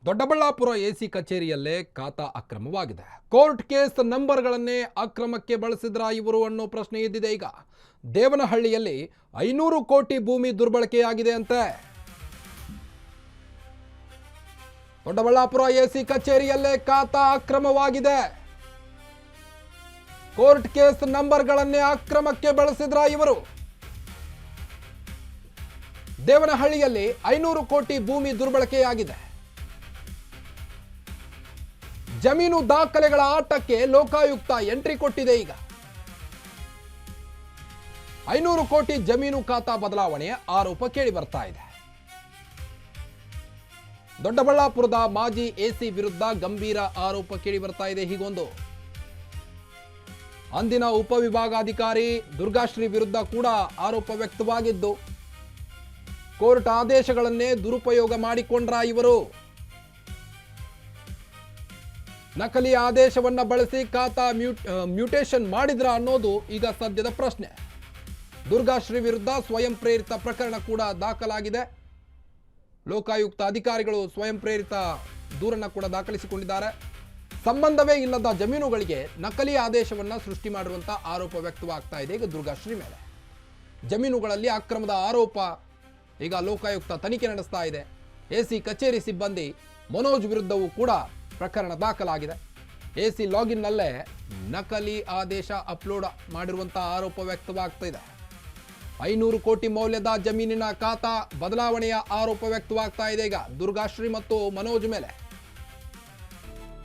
Doddaballapura AC ಕಚೇರಿಯಲ್ಲೇ ಖಾತಾ ಅಕ್ರಮವಾಗಿದೆ. Court case ನಂಬರ್ಗಳನ್ನೇ ಅಕ್ರಮಕ್ಕೆ ಬಳಸಿದ್ರ ಇವರು ಅನ್ನೋ ಪ್ರಶ್ನೆ ಎದ್ದಿದೆ. ಈಗ ದೇವನಹಳ್ಳಿಯಲ್ಲಿ 500 ಕೋಟಿ ಭೂಮಿ ದುರ್ಬಳಕೆಯಾಗಿದೆ ಅಂತೆ. ದೊಡ್ಡಬಳ್ಳಾಪುರ ಎಸಿ ಕಚೇರಿಯಲ್ಲೇ ಖಾತಾ ಅಕ್ರಮವಾಗಿದೆ. ಕೋರ್ಟ್ ಕೇಸ್ ನಂಬರ್ಗಳನ್ನೇ ಅಕ್ರಮಕ್ಕೆ ಬಳಸಿದ್ರ ಇವರು. ದೇವನಹಳ್ಳಿಯಲ್ಲಿ 500 ಕೋಟಿ ಭೂಮಿ ದುರ್ಬಳಕೆಯಾಗಿದೆ. ಜಮೀನು ದಾಖಲೆಗಳ ಆಟಕ್ಕೆ ಲೋಕಾಯುಕ್ತ ಎಂಟ್ರಿ ಕೊಟ್ಟಿದೆ. ಈಗ 500 ಕೋಟಿ ಜಮೀನು ಖಾತಾ ಬದಲಾವಣೆಯ ಆರೋಪ ಕೇಳಿ ಬರ್ತಾ ಇದೆ. ದೊಡ್ಡಬಳ್ಳಾಪುರದ ಮಾಜಿ ಎಸಿ ವಿರುದ್ಧ ಗಂಭೀರ ಆರೋಪ ಕೇಳಿ ಬರ್ತಾ ಇದೆ. ಹೀಗೊಂದು ಅಂದಿನ ಉಪವಿಭಾಗಾಧಿಕಾರಿ ದುರ್ಗಾಶ್ರೀ ವಿರುದ್ಧ ಕೂಡ ಆರೋಪ ವ್ಯಕ್ತವಾಗಿದ್ದು, ಕೋರ್ಟ್ ಆದೇಶಗಳನ್ನೇ ದುರುಪಯೋಗ ಮಾಡಿಕೊಂಡ್ರ ಇವರು. ನಕಲಿ ಆದೇಶವನ್ನ ಬಳಸಿ ಖಾತಾ ಮ್ಯೂಟೇಷನ್ ಮಾಡಿದ್ರ ಅನ್ನೋದು ಈಗ ಸದ್ಯದ ಪ್ರಶ್ನೆ. ದುರ್ಗಾಶ್ರೀ ವಿರುದ್ಧ ಸ್ವಯಂ ಪ್ರೇರಿತ ಪ್ರಕರಣ ಕೂಡ ದಾಖಲಾಗಿದೆ. ಲೋಕಾಯುಕ್ತ ಅಧಿಕಾರಿಗಳು ಸ್ವಯಂ ಪ್ರೇರಿತ ದೂರನ್ನ ಕೂಡ ದಾಖಲಿಸಿಕೊಂಡಿದ್ದಾರೆ. ಸಂಬಂಧವೇ ಇಲ್ಲದ ಜಮೀನುಗಳಿಗೆ ನಕಲಿ ಆದೇಶವನ್ನ ಸೃಷ್ಟಿ ಮಾಡಿರುವಂತಹ ಆರೋಪ ವ್ಯಕ್ತವಾಗ್ತಾ ಇದೆ ಈಗ ದುರ್ಗಾಶ್ರೀ ಮೇಲೆ. ಜಮೀನುಗಳಲ್ಲಿ ಅಕ್ರಮದ ಆರೋಪ ಈಗ ಲೋಕಾಯುಕ್ತ ತನಿಖೆ ನಡೆಸ್ತಾ ಇದೆ. ಎಸಿ ಕಚೇರಿ ಸಿಬ್ಬಂದಿ ಮನೋಜ್ ವಿರುದ್ಧವೂ ಕೂಡ ಪ್ರಕರಣ ದಾಖಲಾಗಿದೆ. ಎಸಿ ಲಾಗಿನ್ನಲ್ಲೇ ನಕಲಿ ಆದೇಶ ಅಪ್ಲೋಡ್ ಮಾಡಿರುವಂತಹ ಆರೋಪ ವ್ಯಕ್ತವಾಗ್ತಾ ಇದೆ. 500 ಕೋಟಿ ಮೌಲ್ಯದ ಜಮೀನಿನ ಖಾತಾ ಬದಲಾವಣೆಯ ಆರೋಪ ವ್ಯಕ್ತವಾಗ್ತಾ ಇದೆ ಈಗ ದುರ್ಗಾಶ್ರೀ ಮತ್ತು ಮನೋಜ್ ಮೇಲೆ.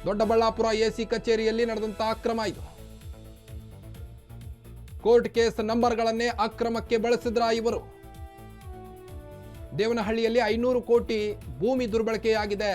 ದೊಡ್ಡಬಳ್ಳಾಪುರ ಎಸಿ ಕಚೇರಿಯಲ್ಲಿ ನಡೆದಂತಹ ಅಕ್ರಮ ಇದು. ಕೋರ್ಟ್ ಕೇಸ್ ನಂಬರ್ಗಳನ್ನೇ ಅಕ್ರಮಕ್ಕೆ ಬಳಸಿದ್ರ ಇವರು. ದೇವನಹಳ್ಳಿಯಲ್ಲಿ 500 ಕೋಟಿ ಭೂಮಿ ದುರ್ಬಳಕೆಯಾಗಿದೆ.